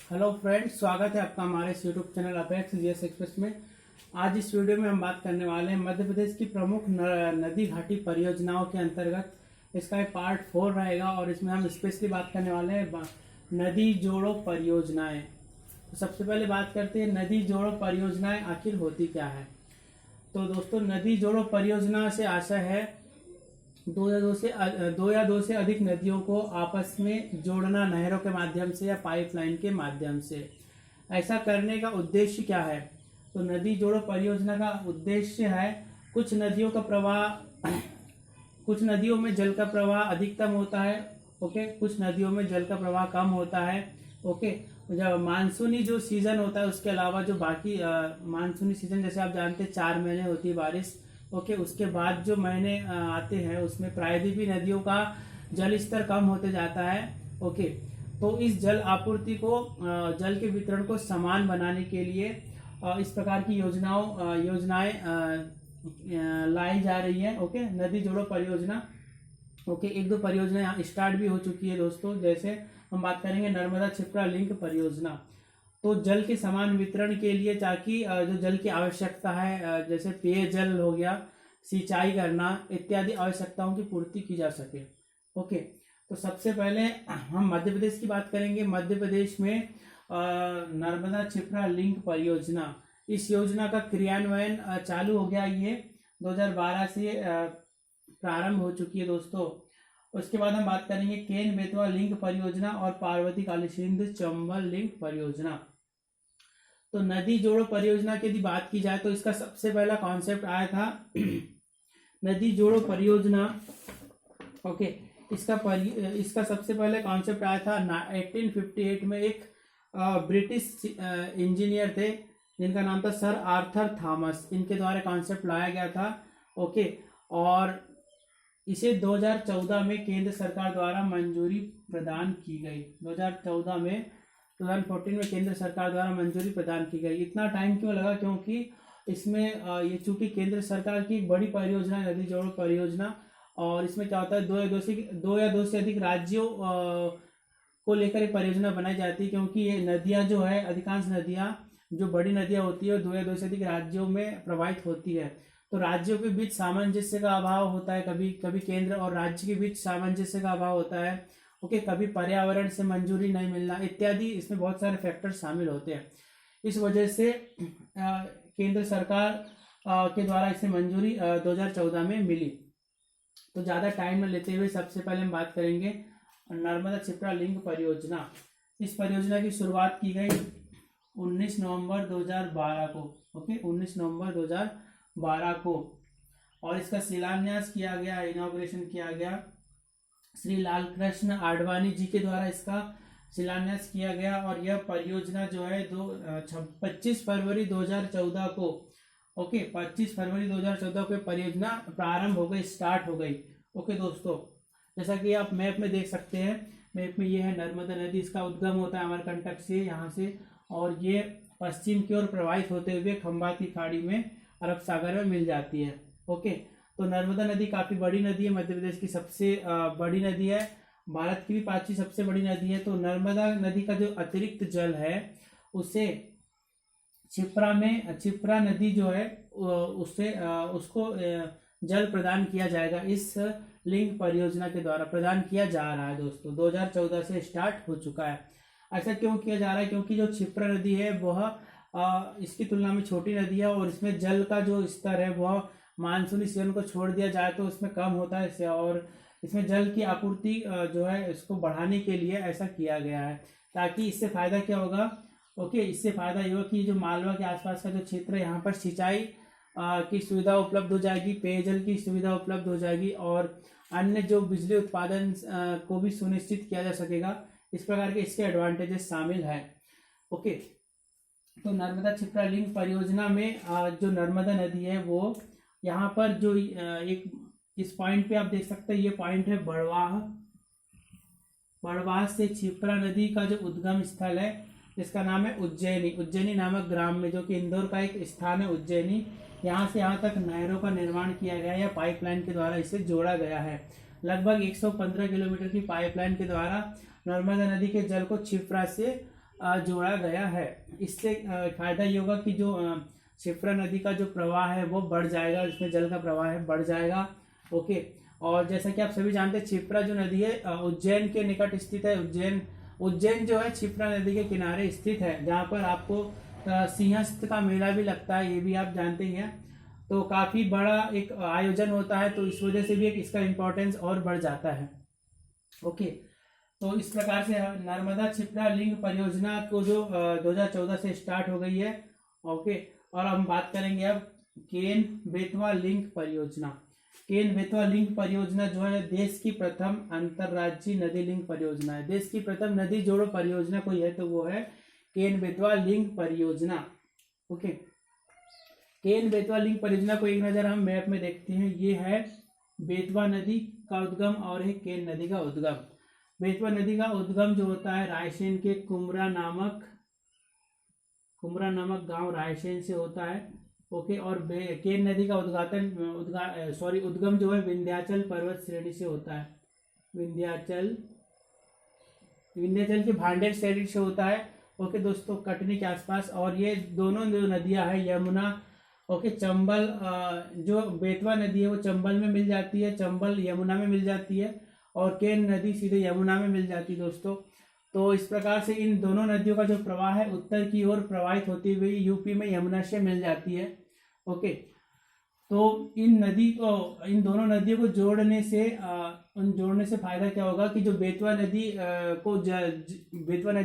Hello friends, स्वागत है आपका हमारे YouTube channel apex GS express में। आज इस वीडियो में हम बात करने वाले हैं मध्य प्रदेश की प्रमुख नदी घाटी परियोजनाओं के अंतर्गत। इसका एक पार्ट 4 रहेगा और इसमें हम स्पेशली बात करने वाले हैं नदी जोड़ो परियोजनाएं। तो सबसे पहले बात करते हैं नदी जोड़ो परियोजनाएं आखिर होती क्या है। तो दोस्तों, नदी जोड़ो परियोजना से आशय है दो या दो से अधिक नदियों को आपस में जोड़ना, नहरों के माध्यम से या पाइपलाइन के माध्यम से। ऐसा करने का उद्देश्य क्या है? तो नदी जोड़ो परियोजना का उद्देश्य है कुछ नदियों में जल का प्रवाह अधिकतम होता है, ओके, कुछ नदियों में जल का प्रवाह कम होता है, ओके। जब मानसूनी जो सीजन होता है उसके अलावा जो बाकी मानसूनी सीजन, जैसे आप जानते हैं 4 महीने होती है बारिश, ओके, उसके बाद जो महीने आते हैं उसमें प्रायद्वीपीय नदियों का जल स्तर कम होते जाता है, ओके। तो इस जल आपूर्ति को, जल के वितरण को समान बनाने के लिए इस प्रकार की योजनाएं लाई जा रही है, ओके। नदी जोड़ो परियोजना, ओके। एक दो परियोजना यहाँ स्टार्ट भी हो चुकी है दोस्तों। जैसे हम बात करेंगे नर्मदा क्षिप्रा लिंक परियोजना। तो जल के समान वितरण के लिए, ताकि जो जल की आवश्यकता है, जैसे पेयजल हो गया, सिंचाई करना इत्यादि आवश्यकताओं की पूर्ति की जा सके, ओके। तो सबसे पहले हम मध्य प्रदेश की बात करेंगे। मध्य प्रदेश में नर्मदा क्षिप्रा लिंक परियोजना, इस योजना का क्रियान्वयन चालू हो गया। ये 2012 से प्रारंभ हो चुकी है दोस्तों। उसके बाद हम बात करेंगे केन बेतवा लिंक परियोजना और पार्वती कालीसिंध चंबल लिंक परियोजना। तो नदी जोड़ो परियोजना की यदि बात की जाए तो इसका सबसे पहला कॉन्सेप्ट आया था नदी जोड़ो परियोजना, ओके। इसका सबसे पहले कॉन्सेप्ट आया था 1858 में। एक ब्रिटिश इंजीनियर थे जिनका नाम था सर आर्थर थॉमस, इनके द्वारा कॉन्सेप्ट लाया गया था, ओके। और इसे 2014 में केंद्र सरकार द्वारा मंजूरी प्रदान की गई। 2014 में 2014 में केंद्र सरकार द्वारा मंजूरी प्रदान की गई। इतना टाइम क्यों लगा? क्योंकि इसमें ये चूंकि केंद्र सरकार की एक बड़ी परियोजना है नदी जोड़ो परियोजना, और इसमें क्या होता है दो या दो से अधिक राज्यों को लेकर एक परियोजना बनाई जाती है। क्योंकि ये नदियां जो है, अधिकांश नदियां जो बड़ी नदियां होती है दो या दो से अधिक राज्यों में प्रवाहित होती है। तो राज्यों के बीच सामंजस्य का अभाव होता है, कभी कभी केंद्र और राज्य के बीच सामंजस्य का अभाव होता है, ओके। कभी पर्यावरण से मंजूरी नहीं मिलना इत्यादि, इसमें बहुत सारे फैक्टर शामिल होते हैं। इस वजह से केंद्र सरकार के द्वारा इसे मंजूरी 2014 में मिली। तो ज़्यादा टाइम न लेते हुए सबसे पहले हम बात करेंगे नर्मदा क्षिप्रा लिंक परियोजना। इस परियोजना की शुरुआत की गई 19 नवंबर 2012 को, ओके, 19 नवंबर 2012 को। और इसका शिलान्यास किया गया, इनॉग्रेशन किया गया श्री लालकृष्ण आडवाणी जी के द्वारा इसका शिलान्यास किया गया। और यह परियोजना जो है 25 फरवरी 2014 को, ओके, 25 फरवरी 2014 को परियोजना प्रारंभ हो गई, स्टार्ट हो गई, ओके दोस्तों। जैसा कि आप मैप में देख सकते हैं, मैप में ये है नर्मदा नदी, इसका उद्गम होता है अमरकंटक से, यहाँ से, और ये पश्चिम की ओर प्रवाहित होते हुए खंबाती खाड़ी में अरब सागर में मिल जाती है, ओके। तो नर्मदा नदी काफी बड़ी नदी है, मध्य प्रदेश की सबसे बड़ी नदी है, भारत की भी 5वीं सबसे बड़ी नदी है। तो नर्मदा नदी का जो अतिरिक्त जल है उसे क्षिप्रा नदी जो है उसको जल प्रदान किया जाएगा। इस लिंक परियोजना के द्वारा प्रदान किया जा रहा है दोस्तों, 2014 से स्टार्ट हो चुका है। ऐसा क्यों किया जा रहा है? क्योंकि जो क्षिप्रा नदी है वह इसकी तुलना में छोटी नदी है, और इसमें जल का जो स्तर है वह मानसूनी सीजन को छोड़ दिया जाए तो इसमें कम होता है इससे, और इसमें जल की आपूर्ति जो है इसको बढ़ाने के लिए ऐसा किया गया है। ताकि इससे फायदा क्या होगा, ओके, इससे फायदा ये होगा कि जो मालवा के आसपास का जो क्षेत्र है यहाँ पर सिंचाई की सुविधा उपलब्ध हो जाएगी, पेयजल की सुविधा उपलब्ध हो जाएगी, और अन्य जो बिजली उत्पादन को भी सुनिश्चित किया जा सकेगा। इस प्रकार के इसके एडवांटेजेस शामिल है, ओके। तो नर्मदा क्षिप्रा लिंक परियोजना में जो नर्मदा नदी है वो यहाँ पर जो एक इस पॉइंट पे आप देख सकते हैं, ये पॉइंट है बड़वाह से क्षिप्रा नदी का जो उद्गम स्थल है जिसका नाम है उज्जैनी नामक ग्राम में, जो कि इंदौर का एक स्थान है उज्जैनी। यहाँ से यहाँ तक नहरों का निर्माण किया गया है या पाइपलाइन के द्वारा इसे जोड़ा गया है। लगभग 115 किलोमीटर की पाइपलाइन के द्वारा नर्मदा नदी के जल को क्षिप्रा से जोड़ा गया है। इससे फायदा ये होगा कि जो क्षिप्रा नदी का जो प्रवाह है वो बढ़ जाएगा, इसमें जल का प्रवाह है बढ़ जाएगा। ओके, और जैसा कि आप सभी जानते हैं क्षिप्रा जो नदी है उज्जैन के निकट स्थित है। उज्जैन जो है क्षिप्रा नदी के किनारे स्थित है, जहाँ पर आपको सिंहस्थ का मेला भी लगता है, ये भी आप जानते ही हैं। तो काफी बड़ा एक आयोजन होता है, तो इस वजह से भी एक इसका इम्पोर्टेंस और बढ़ जाता है। ओके, तो इस प्रकार से नर्मदा क्षिप्रा लिंक परियोजना को जो 2014 से स्टार्ट हो गई है। ओके, और हम बात करेंगे अब केन बेतवा लिंक परियोजना। केन बेतवा लिंक परियोजना जो है देश की प्रथम अंतरराज्यीय नदी लिंक परियोजना है। देश की प्रथम नदी जोड़ो परियोजना कोई है तो वो है केन बेतवा लिंक परियोजना। ओके, केन बेतवा लिंक परियोजना को एक नजर हम मैप में देखते हैं। ये है बेतवा नदी का उद्गम और है केन नदी का उद्गम। बेतवा नदी का उद्गम जो होता है रायसेन के कुमरा नामक गांव रायसेन से होता है। ओके, और केन नदी का उद्गम जो है विंध्याचल पर्वत श्रेणी से होता है। विंध्याचल के भांडेर श्रेणी से होता है। ओके दोस्तों, कटनी के आसपास। और ये दोनों जो नदियां है यमुना, ओके, चंबल, जो बेतवा नदी है वो चंबल में मिल जाती है, चंबल यमुना में मिल जाती है, और केन नदी सीधे यमुना में मिल जाती है दोस्तों। तो इस प्रकार से इन दोनों नदियों का जो प्रवाह है उत्तर की ओर प्रवाहित होती हुई यूपी में यमुना से मिल जाती है। ओके, तो इन दोनों नदियों को जोड़ने से फायदा क्या होगा कि जो बेतवा नदी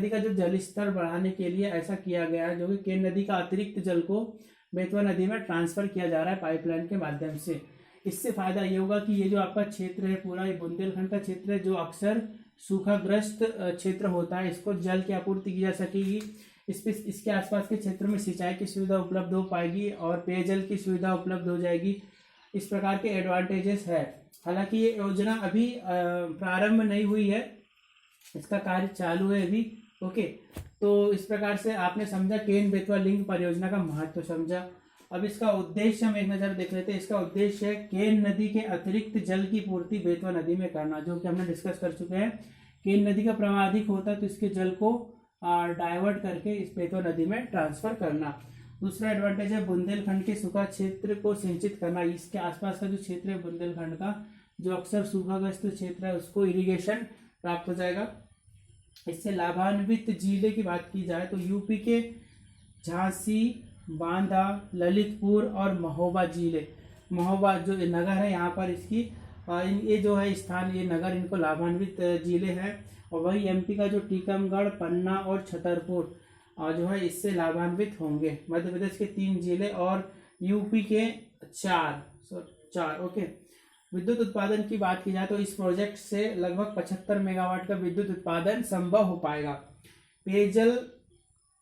का जो जल स्तर बढ़ाने के लिए ऐसा किया गया है, जो कि केन नदी का अतिरिक्त जल को बेतवा नदी में ट्रांसफर किया जा रहा है पाइपलाइन के माध्यम से। इससे फायदा ये होगा कि ये जो आपका क्षेत्र है पूरा, ये बुंदेलखंड का क्षेत्र है जो अक्सर सूखाग्रस्त क्षेत्र होता है, इसको जल की आपूर्ति की जा सकेगी। इसके आसपास के क्षेत्र में सिंचाई की सुविधा उपलब्ध हो पाएगी और पेयजल की सुविधा उपलब्ध हो जाएगी। इस प्रकार के एडवांटेजेस है। हालांकि ये योजना अभी प्रारंभ नहीं हुई है, इसका कार्य चालू है अभी। ओके, तो इस प्रकार से आपने समझा केन बेतवा लिंक परियोजना का महत्व समझा। अब इसका उद्देश्य हम एक नजर देख लेते हैं। इसका उद्देश्य है केन नदी के अतिरिक्त जल की पूर्ति बेतवा नदी में करना, जो कि हमने डिस्कस कर चुके हैं। केन नदी का प्रवाह अधिक होता है तो इसके जल को डाइवर्ट करके इस बेतवा नदी में ट्रांसफर करना। दूसरा एडवांटेज है बुंदेलखंड के सूखा क्षेत्र को सिंचित करना। इसके आसपास का जो क्षेत्र है बुंदेलखंड का, जो अक्सर सूखाग्रस्त क्षेत्र है, उसको इरिगेशन प्राप्त हो जाएगा। इससे लाभान्वित जिले की बात की जाए तो यूपी के झांसी, बांदा, ललितपुर और महोबा जिले, महोबा जो नगर है यहाँ पर इसकी ये जो है स्थान, ये नगर इनको लाभान्वित जिले हैं। और वही एमपी का जो टीकमगढ़, पन्ना और छतरपुर जो है इससे लाभान्वित होंगे। मध्य प्रदेश के 3 जिले और यूपी के 4। ओके, विद्युत उत्पादन की बात की जाए तो इस प्रोजेक्ट से लगभग 75 मेगावाट का विद्युत उत्पादन संभव हो पाएगा। पेयजल,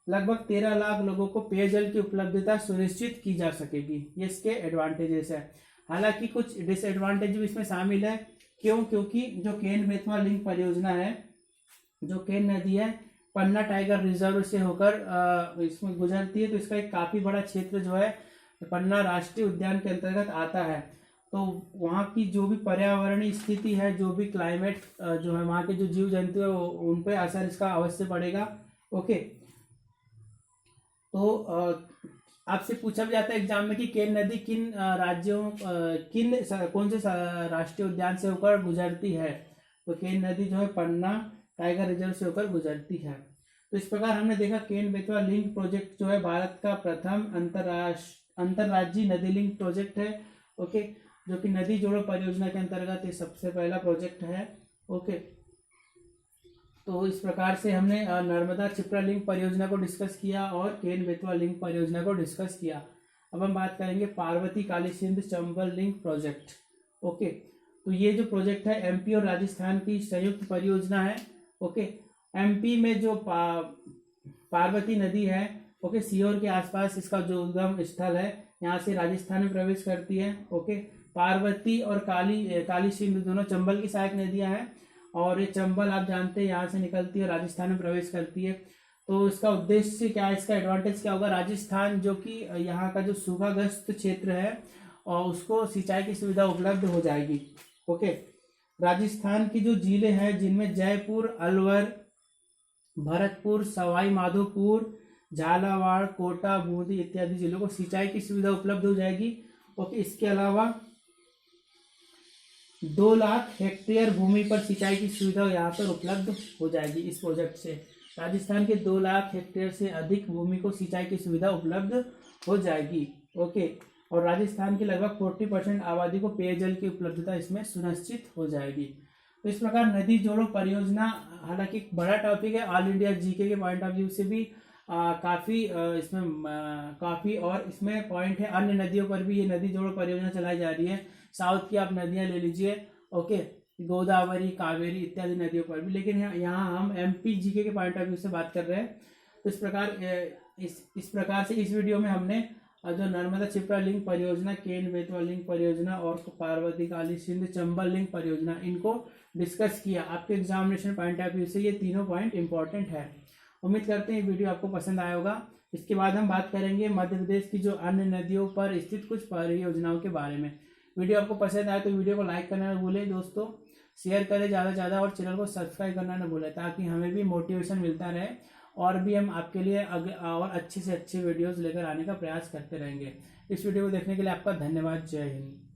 लगभग 13 लाख लोगों को पेयजल की उपलब्धता सुनिश्चित की जा सकेगी। ये इसके एडवांटेजेस है। हालांकि कुछ डिसएडवांटेज भी इसमें शामिल है। क्यों? क्योंकि जो केन बेतवा लिंक परियोजना है, जो केन नदी है पन्ना टाइगर रिजर्व से होकर इसमें गुजरती है, तो इसका एक काफी बड़ा क्षेत्र जो है पन्ना राष्ट्रीय उद्यान के अंतर्गत आता है। तो वहाँ की जो भी पर्यावरणीय स्थिति है, जो भी क्लाइमेट जो है, वहाँ के जो जीव जंतु है उन पर असर इसका अवश्य पड़ेगा। ओके, तो आपसे पूछा भी जाता है एग्जाम में कि केन नदी कौन से राष्ट्रीय उद्यान से होकर गुजरती है, तो केन नदी जो है पन्ना टाइगर रिजर्व से होकर गुजरती है। तो इस प्रकार हमने देखा केन बेतवा लिंक प्रोजेक्ट जो है भारत का प्रथम अंतरराज्यीय नदी लिंक प्रोजेक्ट है। ओके, जो कि नदी जोड़ो परियोजना के अंतर्गत ये सबसे पहला प्रोजेक्ट है। ओके, तो इस प्रकार से हमने नर्मदा क्षिप्रा लिंक परियोजना को डिस्कस किया और केन बेतवा लिंक परियोजना को डिस्कस किया। अब हम बात करेंगे Parvati Kali Sindh Chambal link project. Okay, तो ये जो प्रोजेक्ट है एमपी और राजस्थान की संयुक्त परियोजना है। ओके, एमपी में जो पार्वती नदी है, ओके, सीहोर के आसपास इसका जो उद्गम स्थल है, यहाँ से राजस्थान में प्रवेश करती है। ओके, पार्वती और काली सिंध दोनों चंबल की सहायक नदियां हैं, और ये चंबल आप जानते हैं यहाँ से निकलती है, राजस्थान में प्रवेश करती है। तो इसका उद्देश्य क्या है, इसका एडवांटेज क्या होगा? राजस्थान जो कि यहाँ का जो सूखाग्रस्त क्षेत्र है और उसको सिंचाई की सुविधा उपलब्ध हो जाएगी। ओके, राजस्थान की जो जिले हैं जिनमें जयपुर, अलवर, भरतपुर, सवाई माधोपुर, झालावाड़, कोटा, बूंदी इत्यादि जिलों को सिंचाई की सुविधा उपलब्ध हो जाएगी। ओके, इसके अलावा 2 लाख हेक्टेयर भूमि पर सिंचाई की सुविधा यहाँ पर उपलब्ध हो जाएगी इस प्रोजेक्ट से। राजस्थान के 2 लाख हेक्टेयर से अधिक भूमि को सिंचाई की सुविधा उपलब्ध हो जाएगी। ओके, और राजस्थान की लगभग 40% आबादी को पेयजल की उपलब्धता इसमें सुनिश्चित हो जाएगी। तो इस प्रकार नदी जोड़ो परियोजना हालांकि एक बड़ा टॉपिक है, ऑल इंडिया जीके के पॉइंट ऑफ व्यू से भी काफ़ी काफ़ी और इसमें पॉइंट है। अन्य नदियों पर भी ये नदी जोड़ो परियोजना चलाई जा रही है। साउथ की आप नदियां ले लीजिए, ओके, गोदावरी, कावेरी इत्यादि नदियों पर भी, लेकिन यहाँ हम एमपी जीके के पॉइंट ऑफ व्यू से बात कर रहे हैं। तो इस प्रकार से इस वीडियो में हमने जो नर्मदा क्षिप्रा लिंक परियोजना, केन बेतवा लिंक परियोजना और पार्वती काली सिंध चंबल लिंक परियोजना, इनको डिस्कस किया। आपके एग्जामिनेशन पॉइंट ऑफ व्यू से ये तीनों पॉइंट इंपॉर्टेंट है। उम्मीद करते हैं वीडियो आपको पसंद आया होगा। इसके बाद हम बात करेंगे मध्य प्रदेश की जो अन्य नदियों पर स्थित कुछ परियोजनाओं के बारे में। वीडियो आपको पसंद आए तो वीडियो को लाइक करना न भूलें दोस्तों, शेयर करें ज़्यादा से ज़्यादा और चैनल को सब्सक्राइब करना न भूलें, ताकि हमें भी मोटिवेशन मिलता रहे और भी हम आपके लिए और अच्छे से अच्छे वीडियोस लेकर आने का प्रयास करते रहेंगे। इस वीडियो को देखने के लिए आपका धन्यवाद। जय हिंद।